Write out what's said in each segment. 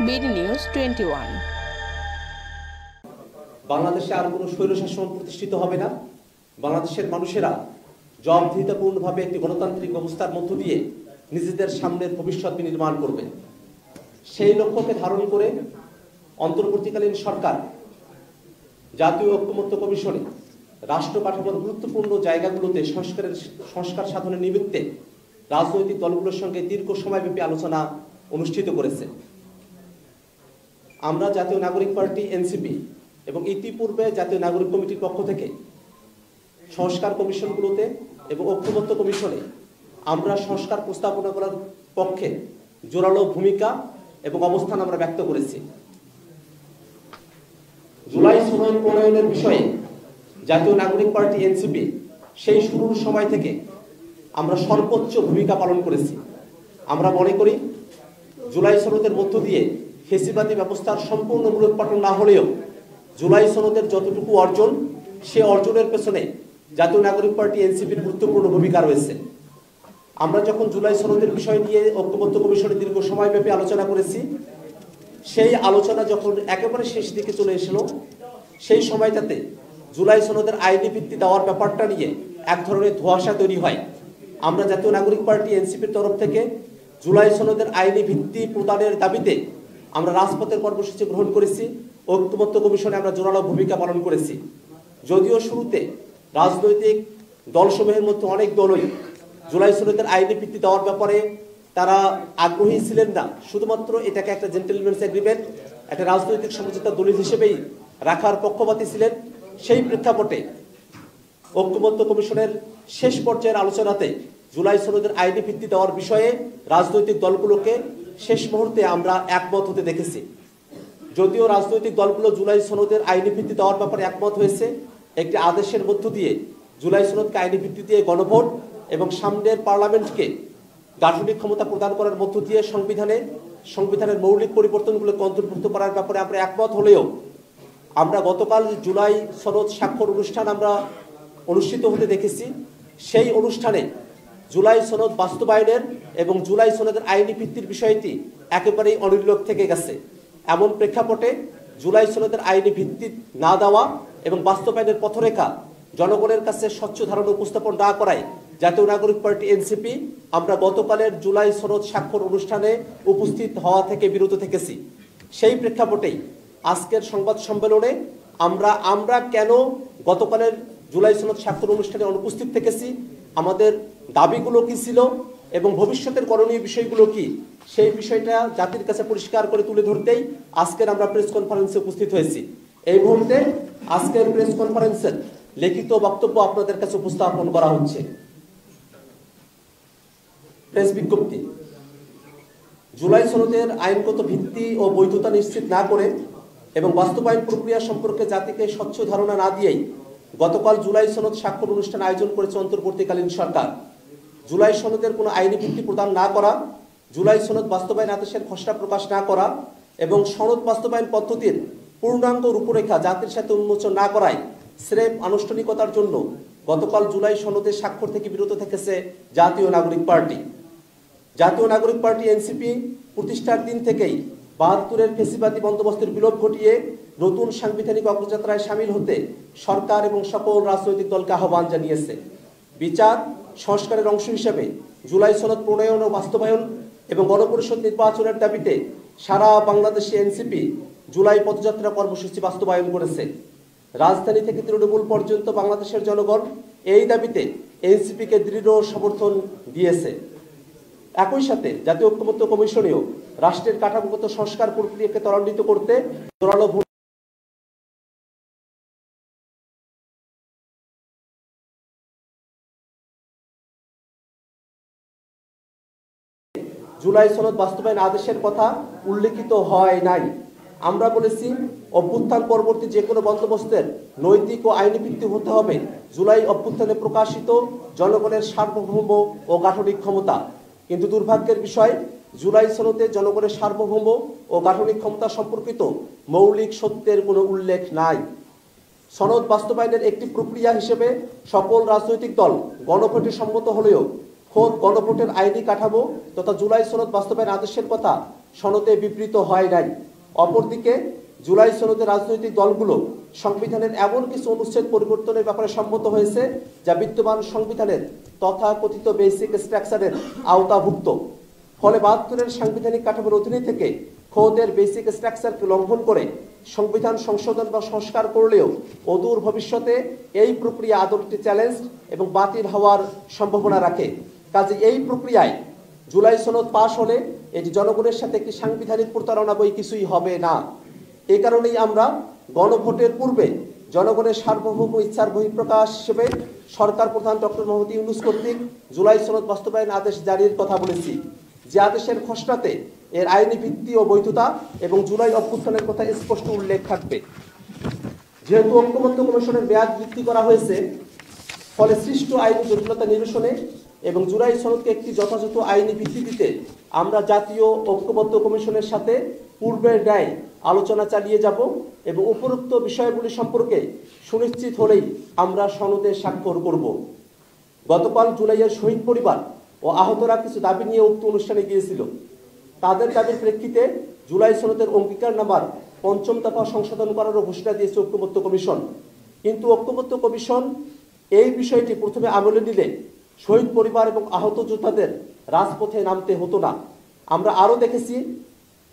BD news 21। বাংলাদেশে আর কোনো স্বৈরশাসন প্রতিষ্ঠিত হবে না। বাংলাদেশের মানুষেরা জবাবদিহিতাপূর্ণভাবে একটি গণতান্ত্রিক ব্যবস্থার মধ্য দিয়ে নিজেদের সামনের ভবিষ্যৎ নির্মাণ করবে। সেই লক্ষ্যকে ধারণ করে অন্তর্বর্তীকালীন সরকার জাতীয় ঐক্যমত্য কমিশনে রাষ্ট্র কাঠামোর গুরুত্বপূর্ণ জায়গাগুলোতে সংস্কার সাধনের নিমিত্তে রাজনৈতিক দলগুলোর সঙ্গে দীর্ঘ সময়ব্যাপী আলোচনা অনুষ্ঠিত করেছে। আমরা জাতীয় নাগরিক পার্টি এনসিপি এবং ইতিপূর্বে জাতীয় নাগরিক কমিটির পক্ষ থেকে সংস্কার কমিশনগুলোতে এবং ঐক্যমত্য কমিশনে আমরা সংস্কার প্রস্তাবনা করার পক্ষে জোরালো ভূমিকা এবং অবস্থান আমরা ব্যক্ত করেছি। জুলাই সনদ প্রণয়নের বিষয়ে জাতীয় নাগরিক পার্টি এনসিপি সেই শুরুর সময় থেকে আমরা সর্বোচ্চ ভূমিকা পালন করেছি। আমরা মনে করি জুলাই সনদের মধ্য দিয়ে ফ্যাসিবাদী ব্যবস্থার সম্পূর্ণ মূলোৎপাটন না হলেও জুলাই সনদের যতটুকু অর্জন, সে অর্জনের পেছনে জাতীয় নাগরিক পার্টি এনসিপির গুরুত্বপূর্ণ ভূমিকা রয়েছে। আমরা যখন জুলাই সনদের বিষয় নিয়ে ঐক্যমত্য কমিশনে দীর্ঘ সময়ব্যাপী আলোচনা করেছি, সেই আলোচনা যখন একেবারে শেষ দিকে চলে এসেছিল, সেই সময়টাতে জুলাই সনদের আইনি ভিত্তি দেওয়ার ব্যাপারটা নিয়ে এক ধরনের ধোঁয়াশা তৈরি হয়। আমরা জাতীয় নাগরিক পার্টি এনসিপির তরফ থেকে জুলাই সনদের আইনি ভিত্তি প্রদানের দাবিতে আমরা রাজপথের কর্মসূচি গ্রহণ করেছি। ঐক্যমত্য কমিশনে আমরা জোরালো ভূমিকা পালন করেছি। যদিও শুরুতে রাজনৈতিক দলসমূহের মধ্যে অনেক দলই জুলাই সনদের আইনি ভিত্তি দেওয়ার ব্যাপারে তারা আগ্রহী ছিলেন না, শুধুমাত্র এটাকে একটা জেন্টলম্যানস এগ্রিমেন্ট, একটা রাজনৈতিক সমঝোতার দলিল হিসেবেই রাখার পক্ষপাতী ছিলেন। সেই প্রেক্ষাপটে ঐক্যমত্য কমিশনের শেষ পর্যায়ের আলোচনাতে জুলাই সনদের আইনি ভিত্তি দেওয়ার বিষয়ে রাজনৈতিক দলগুলোকে শেষ মুহূর্তে আমরা একমত হতে দেখেছি। যদিও রাজনৈতিক দলগুলো জুলাই সনদের আইনি ভিত্তি দেওয়ার ব্যাপারে একমত হয়েছে, একটি আদেশের মধ্য দিয়ে জুলাই সনদকে আইনি ভিত্তি দিয়ে গণভোট এবং সামনের পার্লামেন্টকে গাঠনিক ক্ষমতা প্রদান করার মধ্য দিয়ে সংবিধানের মৌলিক পরিবর্তনগুলোকে অন্তর্ভুক্ত করার ব্যাপারে আমরা একমত হলেও আমরা গতকাল জুলাই সনদ স্বাক্ষর অনুষ্ঠান আমরা অনুষ্ঠিত হতে দেখেছি। সেই অনুষ্ঠানে জুলাই সনদ বাস্তবায়নের এবং জুলাই সনদের আইনি ভিত্তির বিষয়টি একেবারেই অনির্লোক থেকে গেছে। এমন প্রেক্ষাপটে জুলাই সনদের আইনি ভিত্তি না দেওয়া এবং বাস্তবায়নের পথরেখা জনগণের কাছে স্বচ্ছ ধারণা উপস্থাপন না করায় জাতীয় নাগরিক পার্টি এনসিপি আমরা গতকালের জুলাই সনদ স্বাক্ষর অনুষ্ঠানে উপস্থিত হওয়া থেকে বিরত থেকেছি। সেই প্রেক্ষাপটেই আজকের সংবাদ সম্মেলনে আমরা কেন গতকালের জুলাই সনদ স্বাক্ষর অনুষ্ঠানে অনুপস্থিত থেকেছি, আমাদের দাবিগুলো কি ছিল এবং ভবিষ্যতের করণীয় বিষয়গুলো কি, সেই বিষয়টা জাতির কাছে পরিষ্কার করে তুলে ধরতেই আজকের আমরা প্রেস কনফারেন্সে উপস্থিত হয়েছি। এই মুহূর্তে আজকের প্রেস কনফারেন্সের লিখিত বক্তব্য আপনাদের কাছে উপস্থাপন করা হচ্ছে। প্রেস বিজ্ঞপ্তি। জুলাই সনদের আইনগত ভিত্তি ও বৈধতা নিশ্চিত না করে এবং বাস্তবায়ন প্রক্রিয়া সম্পর্কে জাতিকে স্বচ্ছ ধারণা না দিয়েই গতকাল জুলাই সনদ স্বাক্ষর অনুষ্ঠান আয়োজন করেছে অন্তর্বর্তীকালীন সরকার। জুলাই সনদের কোনো আইনি ভিত্তি প্রদান না করা, জুলাই সনদ বাস্তবায়ন আদেশের খসড়া প্রকাশ না করা এবং সনদ বাস্তবায়ন পদ্ধতির পূর্ণাঙ্গ রূপরেখা জাতির সাথে উন্মোচন না করায় স্রেফ আনুষ্ঠানিকতার জন্য গতকাল জুলাই সনদের স্বাক্ষর থেকে বিরত থেকেছে জাতীয় নাগরিক পার্টি। জাতীয় নাগরিক পার্টি এনসিপি প্রতিষ্ঠার দিন থেকেই ৭২-এর ফ্যাসিবাদী বন্দোবস্তের বিলোপ ঘটিয়ে নতুন সাংবিধানিক অগ্রযাত্রায় সামিল হতে সরকার এবং সকল রাজনৈতিক দলকে আহ্বান জানিয়েছে। বিচার সংস্কারের অংশ হিসেবে জুলাই সনদ প্রণয়ন ও বাস্তবায়ন এবং গণপরিষদ নির্বাচনের দাবিতে সারা বাংলাদেশে এনসিপি জুলাই পদযাত্রা কর্মসূচি বাস্তবায়ন করেছে। রাজধানী থেকে তৃণমূল পর্যন্ত বাংলাদেশের জনগণ এই দাবিতে এনসিপিকে দৃঢ় সমর্থন দিয়েছে। একই সাথে জাতীয় ঐক্যমত্য কমিশনেও রাষ্ট্রের কাঠামোগত সংস্কার প্রক্রিয়াকে ত্বরান্বিত করতে জোরালো জুলাই সনদ বাস্তবায়ন আদেশের কথা উল্লেখিত হয় নাই। আমরা বলেছি অভ্যুত্থান পরবর্তী যে কোনো বন্দোবস্তের নৈতিক ও আইনি ভিত্তি হতে হবে জুলাই অভ্যুত্থানে প্রকাশিত জনগণের সার্বভৌম ও গাঠনিক ক্ষমতা। কিন্তু দুর্ভাগ্যের বিষয়, জুলাই সনদে জনগণের সার্বভৌম ও গাঠনিক ক্ষমতা সম্পর্কিত মৌলিক সত্যের কোনো উল্লেখ নাই। সনদ বাস্তবায়নের একটি প্রক্রিয়া হিসেবে সকল রাজনৈতিক দল গণভোটে সম্মত হলেও খোদ গণভোটের আইনি কাঠামো তথা জুলাই সনদ বাস্তবায়ন আদেশের কথা সনদে বিবৃত হয় নাই। অপরদিকে জুলাই সনদে রাজনৈতিক দলগুলো সংবিধানের এমন কিছু অনুচ্ছেদ পরিবর্তনের ব্যাপারে সম্মত হয়েছে যা বিদ্যমান সংবিধানের তথাকথিত বেসিক স্ট্রাকচারের আওতাভুক্ত। ফলে ৭২-এর সাংবিধানিক কাঠামোর অধীনে থেকে খোদের বেসিক স্ট্রাকচারকে লঙ্ঘন করে সংবিধান সংশোধন বা সংস্কার করলেও অদূর ভবিষ্যতে এই প্রক্রিয়া আদলটি চ্যালেঞ্জ এবং বাতিল হওয়ার সম্ভাবনা রাখে। কাজে এই প্রক্রিয়ায় জুলাই সনদ পাশ হলে এটি জনগণের সাথে একটি সাংবিধানিক প্রতারণা বই কিছুই হবে না। এ কারণেই আমরা গণভোটের পূর্বে জনগণের সার্বভৌম ইচ্ছার বহিঃপ্রকাশ হিসেবে সরকার প্রধান ডক্টর মোহাম্মদ ইউনূস কর্তৃক জুলাই সনদ বাস্তবায়ন আদেশ জারির কথা বলেছি, যে আদেশের খসড়াতে এর আইনি ভিত্তি ও বৈধতা এবং জুলাই অভ্যুত্থানের কথা স্পষ্ট উল্লেখ থাকবে। যেহেতু ঐক্যমত্য কমিশনের মেয়াদ বৃদ্ধি করা হয়েছে, ফলে সৃষ্ট আইনি জটিলতা নিরসনে এবং জুলাই সনদকে একটি যথাযথ আইনি ভিত্তি দিতে আমরা জাতীয় ঐক্যমত্য কমিশনের সাথে পূর্বের ন্যায় আলোচনা চালিয়ে যাব এবং উপরোক্ত বিষয়গুলি সম্পর্কে সুনিশ্চিত হলেই আমরা সনদে স্বাক্ষর করব। গতকাল জুলাইয়ের শহীদ পরিবার ও আহতরা কিছু দাবি নিয়ে উক্ত অনুষ্ঠানে গিয়েছিল। তাদের দাবির প্রেক্ষিতে জুলাই সনদের অঙ্গীকারনামার ৫ম দফা সংশোধন করারও ঘোষণা দিয়েছে ঐক্যমত্য কমিশন। কিন্তু ঐক্যমত্য কমিশন এই বিষয়টি প্রথমে আমলে নিলে শহীদ পরিবার এবং আহত যোদ্ধাদের রাজপথে নামতে হতো না। আমরা আরও দেখেছি,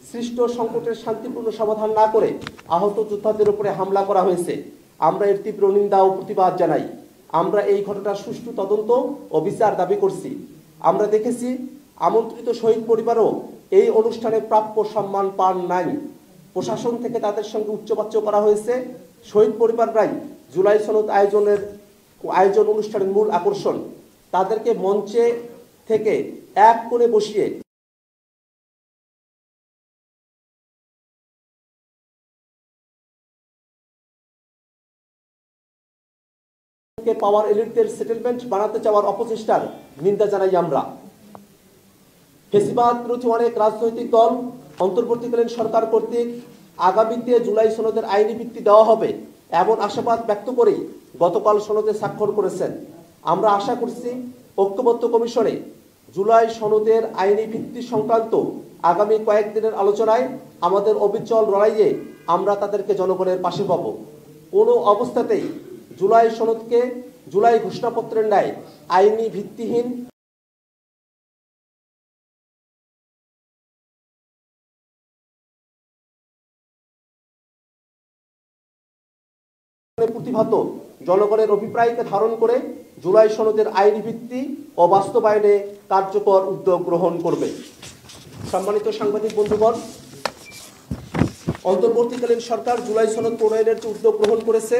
সৃষ্ট সংকটের শান্তিপূর্ণ সমাধান না করে আহত যোদ্ধাদের উপরে হামলা করা হয়েছে। আমরা এর তীব্র নিন্দা ও প্রতিবাদ জানাই। আমরা এই ঘটনার সুষ্ঠু তদন্ত ও বিচার দাবি করছি। আমরা দেখেছি আমন্ত্রিত শহীদ পরিবারও এই অনুষ্ঠানে প্রাপ্য সম্মান পান নাই। প্রশাসন থেকে তাদের সঙ্গে উচ্চবাচ্য করা হয়েছে। শহীদ পরিবাররাই জুলাই সনদ আয়োজন অনুষ্ঠানের মূল আকর্ষণ। তাদেরকে মঞ্চে থেকে এক কোণে বসিয়ে পাওয়ার এলিটদের সেটেলমেন্ট বানাতে চাওয়ার অপচেষ্টার নিন্দা জানাই আমরা। ফেসিবাদ বিরোধী অনেক রাজনৈতিক দল অন্তর্বর্তীকালীন সরকার কর্তৃক আগামীতে জুলাই সনদের আইনি ভিত্তি দেওয়া হবে এমন আশাবাদ ব্যক্ত করেই গতকাল সনদে স্বাক্ষর করেছেন। আমরা আশা করছি ঐক্যমত্য কমিশনে জুলাই সনদের আইনি ভিত্তি সংক্রান্ত আগামী কয়েকদিনের আলোচনায় আমাদের অবিচল লড়াইয়ে আমরা তাদেরকে জনগণের পাশে পাব। কোনো অবস্থাতেই জুলাই সনদকে জুলাই ঘোষণাপত্রের ন্যায় আইনি ভিত্তিহীন প্রতিভাত জনগণের অভিপ্রায়কে ধারণ করে জুলাই সনদের আইনি ভিত্তি ও বাস্তবায়নে কার্যকর উদ্যোগ গ্রহণ করবে। সম্মানিত সাংবাদিক বন্ধুগণ, অন্তর্বর্তীকালীন সরকার জুলাই সনদ প্রণয়নের যে উদ্যোগ গ্রহণ করেছে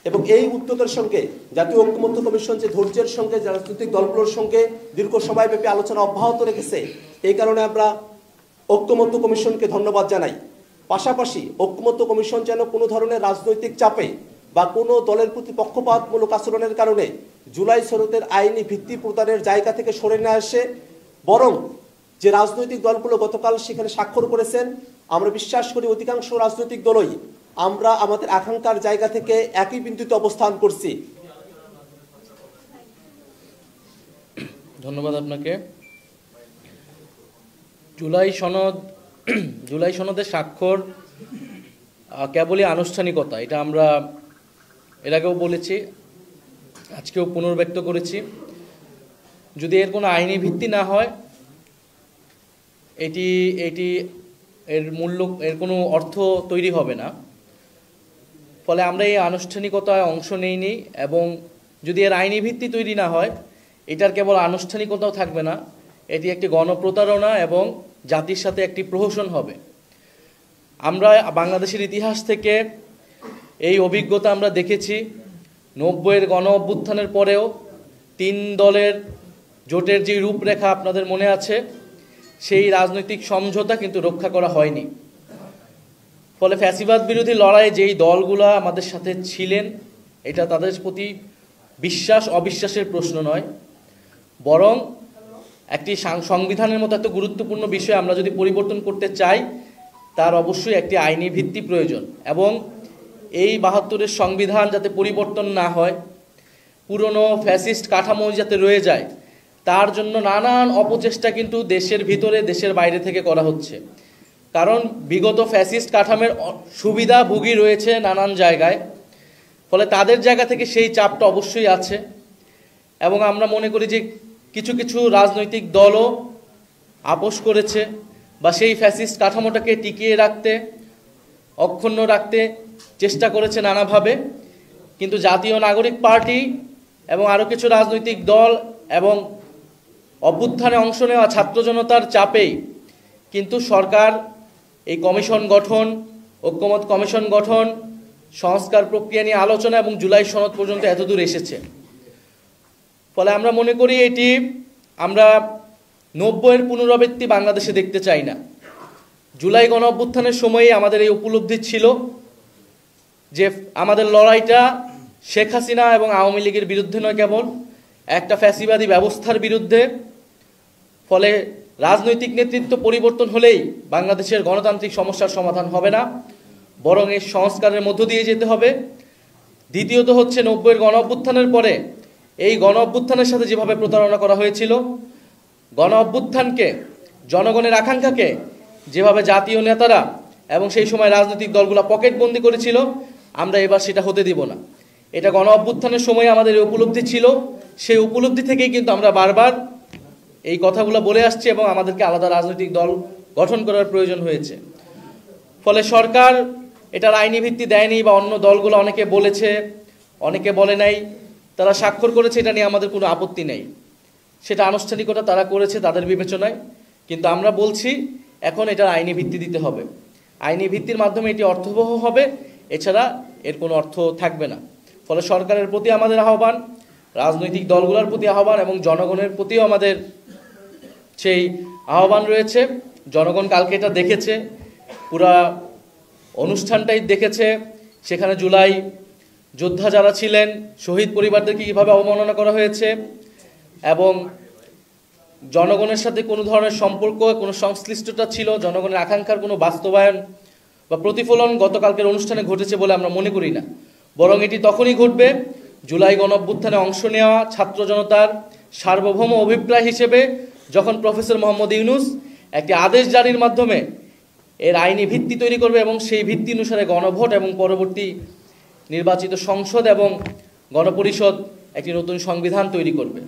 এবং এই উদ্যোগের সঙ্গে জাতীয় ঐক্যমত্য কমিশন যে ধৈর্যের সঙ্গে রাজনৈতিক দলগুলোর সঙ্গে দীর্ঘ সময়ব্যাপী আলোচনা অব্যাহত রেখেছে, এই কারণে আমরা ঐক্যমত্য কমিশনকে ধন্যবাদ জানাই। পাশাপাশি ঐক্যমত্য কমিশন যেন কোনো ধরনের রাজনৈতিক চাপে বা কোনো দলের প্রতি পক্ষপাতমূলক আচরণের কারণে জুলাই সনদের আইনি ভিত্তি প্রদানের জায়গা থেকে সরে না আসে, বরং যে রাজনৈতিক দলগুলো গতকাল সেখানে স্বাক্ষর করেছেন, আমরা বিশ্বাস করি অধিকাংশ রাজনৈতিক দলই আমরা আমাদের আকাঙ্ক্ষার জায়গা থেকে একই বিন্দুতে অবস্থান করছি। ধন্যবাদ আপনাকে। জুলাই সনদের স্বাক্ষর কেবলই আনুষ্ঠানিকতা, এটা আমরা এর আগেও বলেছি, আজকেও পুনর্ব্যক্ত করেছি। যদি এর কোনো আইনি ভিত্তি না হয়, এর কোনো অর্থ তৈরি হবে না। ফলে আমরা এই আনুষ্ঠানিকতায় অংশ নেইনি, এবং যদি এর আইনি ভিত্তি তৈরি না হয়, এটার কেবল আনুষ্ঠানিকতাও থাকবে না, এটি একটি গণপ্রতারণা এবং জাতির সাথে একটি প্রহসন হবে। আমরা বাংলাদেশের ইতিহাস থেকে এই অভিজ্ঞতা আমরা দেখেছি। ৯০-এর গণ অভ্যুত্থানের পরেও ৩ দলের জোটের যে রূপরেখা আপনাদের মনে আছে, সেই রাজনৈতিক সমঝোতা কিন্তু রক্ষা করা হয়নি। ফলে ফ্যাসিবাদ বিরোধী লড়াইয়ে যেই দলগুলো আমাদের সাথে ছিলেন, এটা তাদের প্রতি বিশ্বাস অবিশ্বাসের প্রশ্ন নয়, বরং একটি সংবিধানের মতো এত গুরুত্বপূর্ণ বিষয় আমরা যদি পরিবর্তন করতে চাই, তার অবশ্যই একটি আইনি ভিত্তি প্রয়োজন। এবং এই ৭২-এর সংবিধান যাতে পরিবর্তন না হয়, পুরনো ফ্যাসিস্ট কাঠামো যাতে রয়ে যায়, তার জন্য নানান অপচেষ্টা কিন্তু দেশের ভিতরে দেশের বাইরে থেকে করা হচ্ছে। কারণ বিগত ফ্যাসিস্ট কাঠামোর সুবিধাভোগী রয়েছে নানান জায়গায়, ফলে তাদের জায়গা থেকে সেই চাপটা অবশ্যই আছে। এবং আমরা মনে করি যে কিছু কিছু রাজনৈতিক দলও আপোষ করেছে বা সেই ফ্যাসিস্ট কাঠামোটাকে টিকিয়ে রাখতে, অক্ষুণ্ণ রাখতে চেষ্টা করেছে নানাভাবে। কিন্তু জাতীয় নাগরিক পার্টি এবং আরও কিছু রাজনৈতিক দল এবং অভ্যুত্থানে অংশ নেওয়া ছাত্র জনতার চাপেই কিন্তু সরকার এই কমিশন গঠন, ঐক্যমত কমিশন গঠন, সংস্কার প্রক্রিয়া নিয়ে আলোচনা এবং জুলাই সনদ পর্যন্ত এতদূর এসেছে। ফলে আমরা মনে করি এটি আমরা 90-এর পুনরাবৃত্তি বাংলাদেশে দেখতে চাই না। জুলাই গণ অভ্যুত্থানের সময়ই আমাদের এই উপলব্ধি ছিল যে আমাদের লড়াইটা শেখ হাসিনা এবং আওয়ামী লীগের বিরুদ্ধে নয়, কেবল একটা ফ্যাসিবাদী ব্যবস্থার বিরুদ্ধে। ফলে রাজনৈতিক নেতৃত্ব পরিবর্তন হলেই বাংলাদেশের গণতান্ত্রিক সমস্যার সমাধান হবে না, বরং এর সংস্কারের মধ্য দিয়ে যেতে হবে। দ্বিতীয়ত হচ্ছে 90-এর গণ অভ্যুত্থানের পরে এই গণ অভ্যুত্থানের সাথে যেভাবে প্রতারণা করা হয়েছিল, গণ অভ্যুত্থানকে, জনগণের আকাঙ্ক্ষাকে যেভাবে জাতীয় নেতারা এবং সেই সময় রাজনৈতিক দলগুলো পকেটবন্দি করেছিল, আমরা এবার সেটা হতে দিব না। এটা গণ অভ্যুত্থানের সময় আমাদের এই উপলব্ধি ছিল, সেই উপলব্ধি থেকেই কিন্তু আমরা বারবার এই কথাগুলো বলে আসছি এবং আমাদেরকে আলাদা রাজনৈতিক দল গঠন করার প্রয়োজন হয়েছে। ফলে সরকার এটার আইনি ভিত্তি দেয়নি বা অন্য দলগুলো অনেকে বলেছে, অনেকে বলে নাই, তারা স্বাক্ষর করেছে, এটা নিয়ে আমাদের কোনো আপত্তি নেই। সেটা আনুষ্ঠানিকতা তারা করেছে তাদের বিবেচনায়। কিন্তু আমরা বলছি এখন এটার আইনি ভিত্তি দিতে হবে। আইনি ভিত্তির মাধ্যমে এটি অর্থবহ হবে, এছাড়া এর কোনো অর্থ থাকবে না। ফলে সরকারের প্রতি আমাদের আহ্বান, রাজনৈতিক দলগুলোর প্রতি আহ্বান এবং জনগণের প্রতিও আমাদের সেই আহ্বান রয়েছে। জনগণ কালকে এটা দেখেছে, পুরা অনুষ্ঠানটাই দেখেছে। সেখানে জুলাই যোদ্ধা যারা ছিলেন, শহীদ পরিবারদেরকে কীভাবে অবমাননা করা হয়েছে এবং জনগণের সাথে কোনো ধরনের সম্পর্ক, কোনো সংশ্লিষ্টতা ছিল, জনগণের আকাঙ্ক্ষার কোনো বাস্তবায়ন বা প্রতিফলন গতকালকের অনুষ্ঠানে ঘটেছে বলে আমরা মনে করি না। বরং এটি তখনই ঘটবে জুলাই গণ অভ্যুত্থানে অংশ নেওয়া ছাত্র জনতার সার্বভৌম অভিপ্রায় হিসেবে যখন প্রফেসর মোহাম্মদ ইউনূস একটি আদেশ জারির মাধ্যমে এর আইনি ভিত্তি তৈরি করবে এবং সেই ভিত্তি অনুসারে গণভোট এবং পরবর্তী নির্বাচিত সংসদ এবং গণপরিষদ একটি নতুন সংবিধান তৈরি করবে।